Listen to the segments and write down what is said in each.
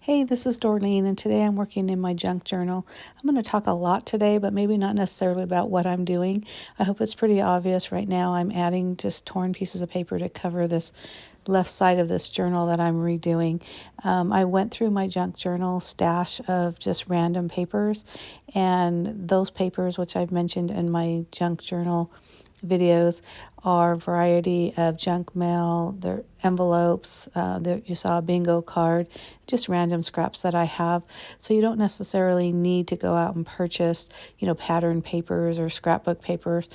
Hey, this is Dorleen, and today I'm working in my junk journal. I'm going to talk a lot today, but maybe not necessarily about what I'm doing. I hope it's pretty obvious right now. I'm adding just torn pieces of paper to cover this left side of this journal that I'm redoing. I went through my junk journal stash of just random papers, and those papers, which I've mentioned in my junk journal videos, are a variety of junk mail, their envelopes, you saw a bingo card, just random scraps that I have. So you don't necessarily need to go out and purchase, pattern papers or scrapbook papers.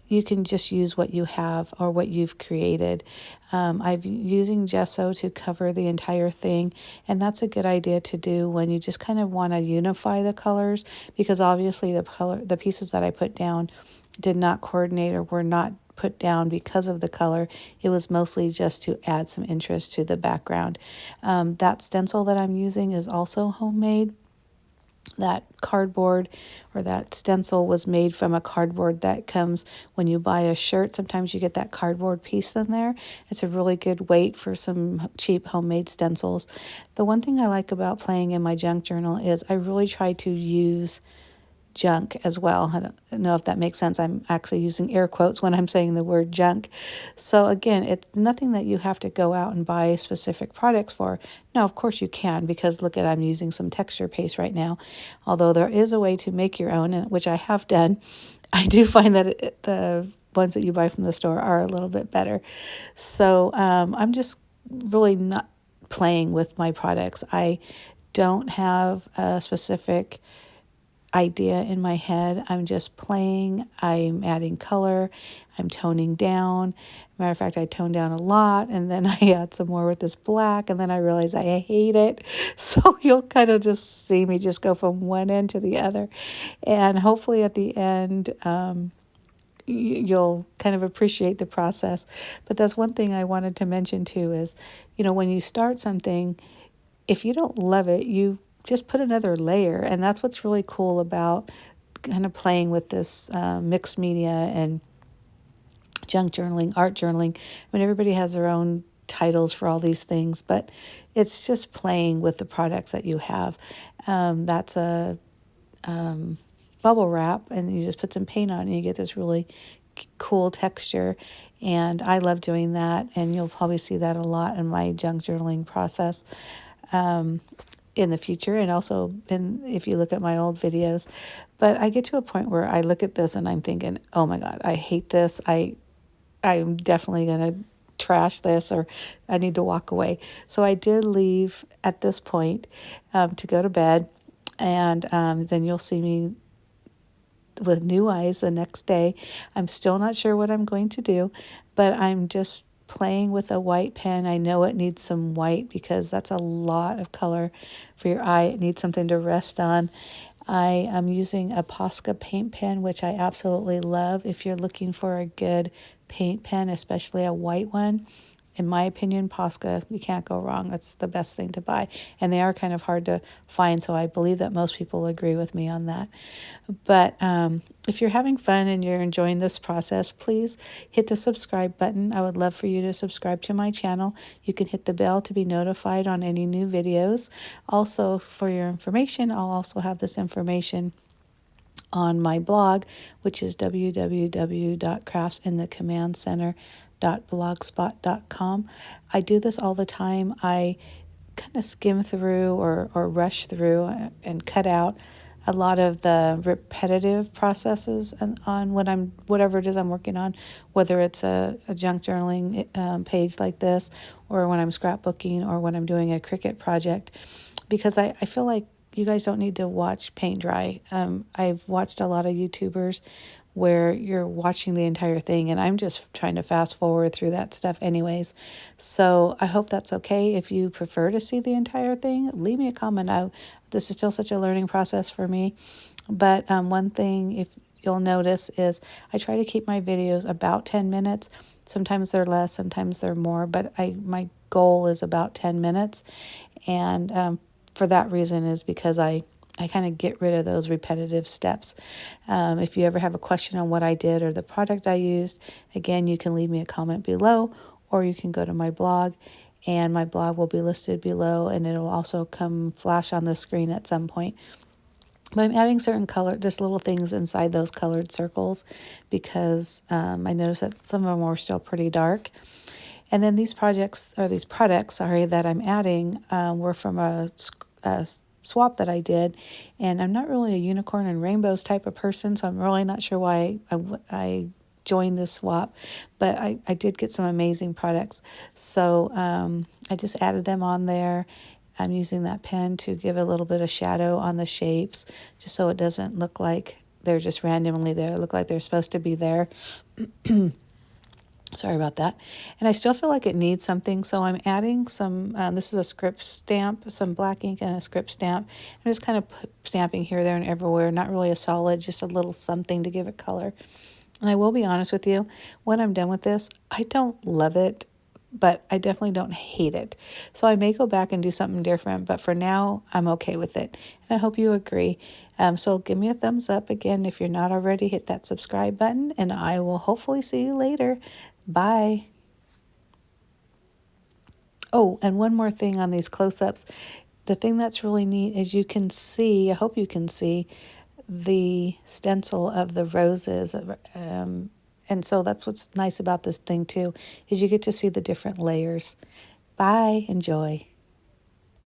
You can just use what you have or what you've created. I'm using gesso to cover the entire thing, and that's a good idea to do when you just kind of want to unify the colors, because obviously the pieces that I put down did not coordinate or were not put down because of the color. It was mostly just to add some interest to the background. That stencil that I'm using is also homemade. That cardboard or that stencil was made from a cardboard that comes when you buy a shirt. Sometimes you get that cardboard piece in there. It's a really good weight for some cheap homemade stencils. The one thing I like about playing in my junk journal is I really try to use junk as well. I don't know if that makes sense. I'm actually using air quotes when I'm saying the word junk. So again, it's nothing that you have to go out and buy specific products for. Now, of course you can, because look at, I'm using some texture paste right now. Although there is a way to make your own, and which I have done, I do find that the ones that you buy from the store are a little bit better. So I'm just really not playing with my products. I don't have a specific idea in my head. I'm just playing. I'm adding color. I'm toning down. Matter of fact, I toned down a lot, and then I add some more with this black, and then I realize I hate it. So you'll kind of just see me just go from one end to the other. And hopefully at the end, you'll kind of appreciate the process. But that's one thing I wanted to mention too is, when you start something, if you don't love it, you just put another layer. And that's what's really cool about kind of playing with this mixed media and junk journaling, art journaling. I mean, everybody has their own titles for all these things, but it's just playing with the products that you have. That's a bubble wrap, and you just put some paint on it and you get this really cool texture. And I love doing that, and you'll probably see that a lot in my junk journaling process in the future, and also if you look at my old videos. But I get to a point where I look at this and I'm thinking, oh my God, I hate this. I'm definitely going to trash this, or I need to walk away. So I did leave at this point to go to bed, and then you'll see me with new eyes the next day. I'm still not sure what I'm going to do, but I'm just playing with a white pen. I know it needs some white because that's a lot of color for your eye. It needs something to rest on. I am using a Posca paint pen, which I absolutely love. If you're looking for a good paint pen, especially a white one, in my opinion, Posca, you can't go wrong. That's the best thing to buy. And they are kind of hard to find, so I believe that most people agree with me on that. But if you're having fun and you're enjoying this process, please hit the subscribe button. I would love for you to subscribe to my channel. You can hit the bell to be notified on any new videos. Also, for your information, I'll also have this information on my blog, which is www.craftsinthecommandcenter.blogspot.com. I do this all the time. I kind of skim through or rush through and cut out a lot of the repetitive processes on whatever it is I'm working on, whether it's a junk journaling page like this, or when I'm scrapbooking, or when I'm doing a Cricut project, because I feel like you guys don't need to watch paint dry. I've watched a lot of YouTubers where you're watching the entire thing, and I'm just trying to fast forward through that stuff anyways. So I hope that's okay. If you prefer to see the entire thing, leave me a comment. This is still such a learning process for me. But one thing, if you'll notice, is I try to keep my videos about 10 minutes. Sometimes they're less, sometimes they're more, but my goal is about 10 minutes. And for that reason is because I kind of get rid of those repetitive steps. If you ever have a question on what I did or the product I used, again, you can leave me a comment below, or you can go to my blog and my blog will be listed below, and it'll also come flash on the screen at some point. But I'm adding certain just little things inside those colored circles because I noticed that some of them were still pretty dark. And then these products, that I'm adding were from a swap that I did. And I'm not really a unicorn and rainbows type of person, so I'm really not sure why I joined this swap. But I did get some amazing products. So I just added them on there. I'm using that pen to give a little bit of shadow on the shapes, just so it doesn't look like they're just randomly there. It look like they're supposed to be there. Sorry about that. And I still feel like it needs something, so I'm adding some, this is a script stamp, some black ink and a script stamp. I'm just kind of stamping here, there, and everywhere, not really a solid, just a little something to give it color. And I will be honest with you, when I'm done with this, I don't love it, but I definitely don't hate it. So I may go back and do something different, but for now, I'm okay with it. And I hope you agree. So give me a thumbs up. Again, if you're not already, hit that subscribe button, and I will hopefully see you later. Bye. Oh, and one more thing on these close-ups. The thing that's really neat is you can see, I hope you can see, the stencil of the roses. And so that's what's nice about this thing too, is you get to see the different layers. Bye. Enjoy.